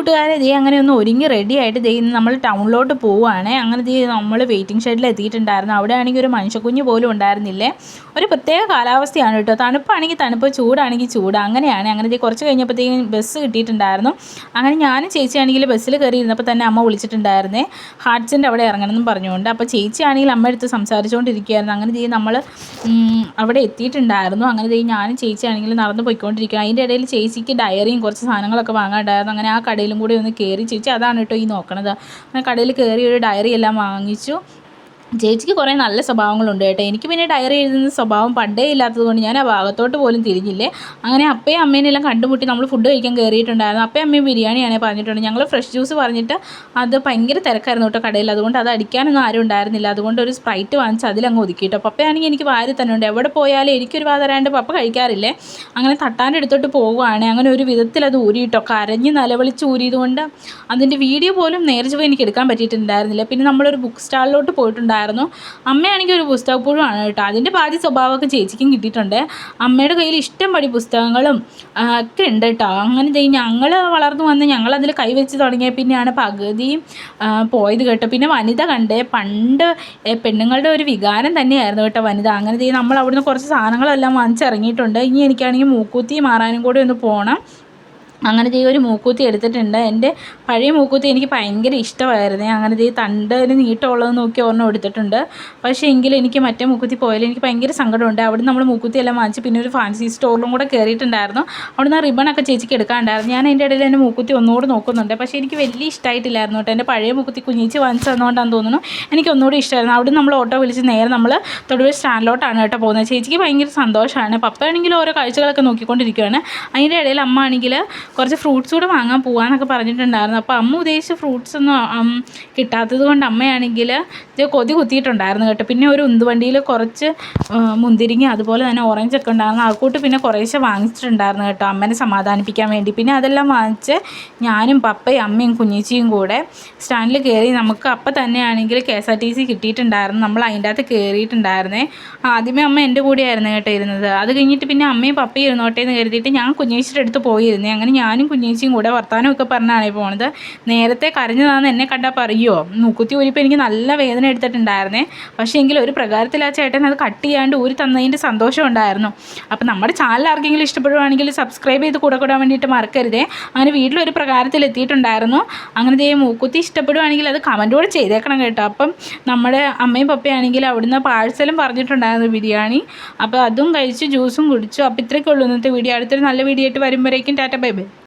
കൂട്ടുകാരെ ദേ അങ്ങനെ ഒന്ന് ഒരുങ്ങി റെഡി ആയിട്ട് ദേ ഇന്ന് നമ്മൾ ടൗണിലോട്ട് പോവുകയാണ്. അങ്ങനെ ദേ നമ്മൾ വെയിറ്റിംഗ് ഷെഡിൽ എത്തിയിട്ടുണ്ടായിരുന്നു. അവിടെ ആണെങ്കിൽ ഒരു മനുഷ്യക്കുഞ്ഞ് പോലും ഉണ്ടായിരുന്നില്ലേ. ഒരു പ്രത്യേക കാലാവസ്ഥയാണ് കേട്ടോ. തണുപ്പാണെങ്കിൽ തണുപ്പ്, ചൂടാണെങ്കിൽ ചൂട്, അങ്ങനെയാണ്. അങ്ങനെ ദേ കുറച്ച് കഴിഞ്ഞപ്പോഴത്തേക്കും ബസ് കിട്ടിയിട്ടുണ്ടായിരുന്നു. അങ്ങനെ ഞാനും ചേച്ചിയാണെങ്കിൽ ബസ്സിൽ കയറി ഇരുന്നപ്പോൾ തന്നെ അമ്മ വിളിച്ചിട്ടുണ്ടായിരുന്നേ, ഹാർട്സിൻ്റെ അവിടെ ഇറങ്ങണമെന്നും പറഞ്ഞുകൊണ്ട്. അപ്പോൾ ചേച്ചിയാണെങ്കിൽ അമ്മ എടുത്ത് സംസാരിച്ചുകൊണ്ടിരിക്കുകയായിരുന്നു. അങ്ങനെ ദേ നമ്മൾ അവിടെ എത്തിയിട്ടുണ്ടായിരുന്നു. അങ്ങനെ ദേ ഞാനും ചേച്ചിയാണെങ്കിൽ നടന്ന് പോയിക്കൊണ്ടിരിക്കുക. അതിൻ്റെ ഇടയിൽ ചേച്ചിക്ക് ഡയറിയും കുറച്ച് സാധനങ്ങളൊക്കെ വാങ്ങാണ്ടായിരുന്നു. അങ്ങനെ ആ കടയിലും കൂടി ഒന്ന് കയറി. ചേച്ചി അതാണ് കേട്ടോ ഈ നോക്കണത്. അങ്ങനെ കടയിൽ കയറി ഒരു ഡയറി എല്ലാം വാങ്ങിച്ചു. ചേച്ചിക്ക് കുറേ നല്ല സ്വഭാവങ്ങളുണ്ട് കേട്ടോ. എനിക്ക് പിന്നെ ഡയറി എഴുതുന്ന സ്വഭാവം പണ്ടേ ഇല്ലാത്തത് കൊണ്ട് ഞാൻ ആ ഭാഗത്തോട്ട് പോലും തിരിഞ്ഞില്ലേ. അങ്ങനെ അപ്പയും അമ്മേനെല്ലാം കണ്ടുമുട്ടി നമ്മൾ ഫുഡ് കഴിക്കാൻ കയറിയിട്ടുണ്ടായിരുന്നു. അപ്പയും അമ്മയും ബിരിയാണിയാണ് പറഞ്ഞിട്ടുണ്ട്. ഞങ്ങൾ ഫ്രഷ് ജ്യൂസ് പറഞ്ഞിട്ട് അത് ഭയങ്കര തിരക്കായിരുന്നു കേട്ടോ കടയിൽ. അതുകൊണ്ട് അത് അടിക്കാനൊന്നും ആരും ഉണ്ടായിരുന്നില്ല. അതുകൊണ്ട് ഒരു സ്പ്രൈറ്റ് വാങ്ങിച്ച് അതിലങ്ങ് ഒതുക്കിയിട്ടോ. പപ്പയാണെങ്കിൽ എനിക്ക് വാരി തന്നെ ഉണ്ട്. എവിടെ പോയാലും എനിക്കൊരു തരാണ്ട് പപ്പ കഴിക്കാറില്ലേ. അങ്ങനെ തട്ടാൻ്റെ എടുത്തോട്ട് പോവുകയാണ്. അങ്ങനെ ഒരു വിധത്തിൽ അത് ഊരിയിട്ടോ, കരഞ്ഞ് നിലവിളിച്ച് ഊരിയതുകൊണ്ട് അതിൻ്റെ വീഡിയോ പോലും നേരിച്ച് പോയി എനിക്ക് എടുക്കാൻ പറ്റിയിട്ടുണ്ടായിരുന്നില്ല. പിന്നെ നമ്മളൊരു ബുക്ക് സ്റ്റാളിലോട്ട് പോയിട്ടുണ്ടായിരുന്നു. അമ്മയാണെങ്കിൽ ഒരു പുസ്തകപ്പുഴമാണ് കേട്ടോ. അതിൻ്റെ പാതി സ്വഭാവമൊക്കെ ചേച്ചിക്കും കിട്ടിയിട്ടുണ്ട്. അമ്മയുടെ കയ്യിൽ ഇഷ്ടം പടി പുസ്തകങ്ങളും ഒക്കെ ഉണ്ട് കേട്ടോ. അങ്ങനെ ഞങ്ങൾ വളർന്നു വന്ന് ഞങ്ങളതിൽ കൈവച്ച് തുടങ്ങിയ പിന്നെയാണ് പകുതിയും പോയത് കേട്ടോ. പിന്നെ വനിത കണ്ടേ, പണ്ട് പെണ്ണുങ്ങളുടെ ഒരു വികാരം തന്നെയായിരുന്നു കേട്ടോ വനിത. അങ്ങനെ നമ്മൾ അവിടുന്ന് കുറച്ച് സാധനങ്ങളെല്ലാം വാങ്ങിച്ചിറങ്ങിയിട്ടുണ്ട്. ഇനി എനിക്കാണെങ്കിൽ മൂക്കൂത്തി മാറാനും കൂടി ഒന്ന് പോകണം. അങ്ങനെ ഒരു മൂക്കൂത്തി എടുത്തിട്ടുണ്ട്. എൻ്റെ പഴയ മൂക്കൂത്തി എനിക്ക് ഭയങ്കര ഇഷ്ടമായിരുന്നു. അങ്ങനെ തണ്ടന് നീട്ടമുള്ളത് നോക്കി ഒരെണ്ണം എടുത്തിട്ടുണ്ട്. പക്ഷേ എങ്കിലും എനിക്ക് മറ്റേ മൂക്കൂത്തി പോയാലും എനിക്ക് ഭയങ്കര സങ്കടമുണ്ട്. അവിടെ നമ്മൾ മൂക്കൂത്തി എല്ലാം വാങ്ങിച്ച് പിന്നെ ഒരു ഫാൻസി സ്റ്റോറിലും കൂടെ കയറിയിട്ടുണ്ടായിരുന്നു. അവിടെ നിന്ന് റിബണൊക്കെ ചേച്ചിക്ക് എടുക്കാനുണ്ടായിരുന്നു. ഞാൻ അതിൻ്റെ ഇടയിൽ എൻ്റെ മൂക്കൂത്തി ഒന്നുകൂടെ നോക്കുന്നുണ്ട്. പക്ഷേ എനിക്ക് വലിയ ഇഷ്ടമായിട്ടില്ലായിരുന്നു കേട്ടോ. എൻ്റെ പഴയ മൂക്കൂത്തി കുഞ്ഞിച്ച് വാങ്ങിച്ചു തന്നുകൊണ്ടാണെന്ന് തോന്നുന്നു എനിക്ക് ഒന്നുകൂടി ഇഷ്ടമായിരുന്നു. അവിടെ നമ്മൾ ഓട്ടോ വിളിച്ച് നേരെ നമ്മൾ തൊടുപുഴ സ്റ്റാൻഡിലോട്ടാണ് കേട്ടോ പോകുന്നത്. ചേച്ചിക്ക് ഭയങ്കര സന്തോഷമാണ്. പപ്പയാണെങ്കിൽ ഓരോ കാഴ്ചകളൊക്കെ നോക്കിക്കൊണ്ടിരിക്കുകയാണ്. അതിൻ്റെ ഇടയിൽ അമ്മ ആണെങ്കിൽ കുറച്ച് ഫ്രൂട്ട്സ് കൂടെ വാങ്ങാൻ പോകാമെന്നൊക്കെ പറഞ്ഞിട്ടുണ്ടായിരുന്നു. അപ്പോൾ അമ്മ ഉദ്ദേശിച്ച ഫ്രൂട്ട്സ് ഒന്നും കിട്ടാത്തത് കൊണ്ട് അമ്മയാണെങ്കിൽ കൊതി കുത്തിയിട്ടുണ്ടായിരുന്നു കേട്ടോ. പിന്നെ ഒരു ഉന്തുവണ്ടിയിൽ കുറച്ച് മുന്തിരിങ്ങ അതുപോലെ തന്നെ ഓറഞ്ചൊക്കെ ഉണ്ടായിരുന്നു. ആൾക്കൂട്ട് പിന്നെ കുറേശ്ശെ വാങ്ങിച്ചിട്ടുണ്ടായിരുന്നു കേട്ടോ അമ്മേനെ സമാധാനിപ്പിക്കാൻ വേണ്ടി. പിന്നെ അതെല്ലാം വാങ്ങിച്ച് ഞാനും പപ്പയും അമ്മയും കുഞ്ഞിച്ചിയും കൂടെ സ്റ്റാൻഡിൽ കയറി. നമുക്ക് അപ്പം തന്നെയാണെങ്കിൽ KSRTC കിട്ടിയിട്ടുണ്ടായിരുന്നു. നമ്മൾ അതിൻ്റെ അകത്ത് കയറിയിട്ടുണ്ടായിരുന്നേ. ആദ്യമേ അമ്മ എൻ്റെ കൂടെയായിരുന്നു കേട്ടോ ഇരുന്നത്. അത് കഴിഞ്ഞിട്ട് പിന്നെ അമ്മയും പപ്പയും ഇരുന്നോട്ടേ എന്ന് കരുതിയിട്ട് ഞാൻ കുഞ്ഞേച്ചിയുടെ അടുത്ത് പോയിരുന്നേ. അങ്ങനെ ഞാനും കുഞ്ഞേച്ചിയും കൂടെ വർത്താനമൊക്കെ പറഞ്ഞാണ് പോണത്. നേരത്തെ കരഞ്ഞതാണെന്ന് എന്നെ കണ്ടാൽ പറയുമോ. മൂക്കുത്തി ഊരിപ്പോൾ എനിക്ക് നല്ല വേദന എടുത്തിട്ടുണ്ടായിരുന്നേ. പക്ഷേ എങ്കിലും ഒരു പ്രകാരത്തിൽ ആ ചേട്ടൻ അത് കട്ട് ചെയ്യാണ്ട് ഊരി തന്നതിൻ്റെ സന്തോഷം ഉണ്ടായിരുന്നു. അപ്പോൾ നമ്മുടെ ചാനൽ ആർക്കെങ്കിലും ഇഷ്ടപ്പെടുവാണെങ്കിൽ സബ്സ്ക്രൈബ് ചെയ്ത് കൂടെ കൂടാൻ വേണ്ടിയിട്ട് മറക്കരുതേ. അങ്ങനെ വീട്ടിലൊരു പ്രകാരത്തിൽ എത്തിയിട്ടുണ്ടായിരുന്നു. അങ്ങനെ മൂക്കുത്തി ഇഷ്ടപ്പെടുവാണെങ്കിൽ അത് കമൻറ്റോടെ ചെയ്തേക്കണം കേട്ടോ. അപ്പം നമ്മുടെ അമ്മയും പപ്പയാണെങ്കിൽ അവിടുന്ന് പാഴ്സലും പറഞ്ഞിട്ടുണ്ടായിരുന്നു ബിരിയാണി. അപ്പോൾ അതും കഴിച്ച് ജ്യൂസും കുടിച്ചു. അപ്പോൾ ഇത്രയൊക്കെ ഉള്ളൂ ഇന്നത്തെ വീഡിയോ. അടുത്തൊരു നല്ല വീഡിയോ ആയിട്ട് വരുമ്പോഴേക്കും ടാറ്റ ബൈ ബൈ.